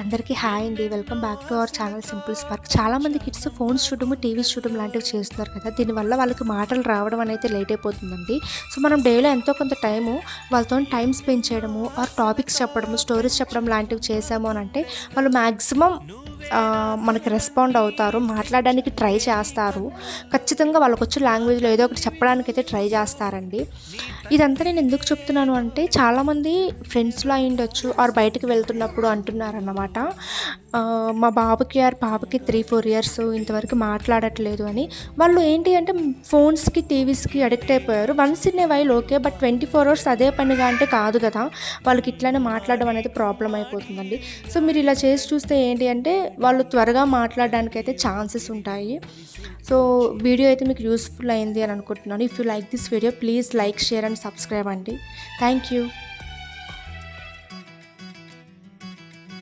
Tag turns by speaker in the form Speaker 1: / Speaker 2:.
Speaker 1: అందరికీ హాయ్ అండి. Welcome back to our channel simple spark. చాలామంది కిడ్స్ ఫోన్స్ చూడడము, టీవీస్ చూడడం లాంటివి చేస్తున్నారు కదా! దీనివల్ల వాళ్ళకి మాటలు రావడం అనేది లేట్ అయిపోతుందండి. సో, మనం డేలో ఎంతో కొంత టైము వాళ్ళతోని టైమ్ స్పెండ్ చేయడము, ఆర్ టాపిక్స్ చెప్పడము, స్టోరీస్ చెప్పడం లాంటివి చేశాము అనంటే వాళ్ళు మ్యాక్సిమం మనకి రెస్పాండ్ అవుతారు. మాట్లాడడానికి ట్రై చేస్తారు. ఖచ్చితంగా వాళ్ళకొచ్చే లాంగ్వేజ్‌లో ఏదో ఒకటి చెప్పడానికైతే ట్రై చేస్తారండి. ఇదంతా నేను ఎందుకు చెప్తున్నాను అంటే చాలామంది ఫ్రెండ్స్‌లో అయ్యుండొచ్చు ఆర్ బయటికి వెళ్తున్నప్పుడు అంటున్నారన్నమాట. మా బాబుకి ఆర్ పాపకి 3, 4 ఇయర్స్ ఇంతవరకు మాట్లాడట్లేదు అని. వాళ్ళు ఏంటి అంటే ఫోన్స్‌కి, టీవీస్‌కి అడిక్ట్ అయిపోయారు. Once in a while okay. But 24 hours అదే పనిగా అంటే కాదు కదా! వాళ్ళకి ఇట్లానే మాట్లాడడం అనేది ప్రాబ్లమ్ అయిపోతుందండి. సో, మీరు ఇలా చేసి చూస్తే ఏంటి అంటే వాళ్ళు త్వరగా మాట్లాడడానికైతే ఛాన్సెస్ ఉంటాయి. సో, వీడియో అయితే మీకు యూస్‌ఫుల్ అయింది అని అనుకుంటున్నాను. If you like this video please like, share and subscribe అండి. Thank you.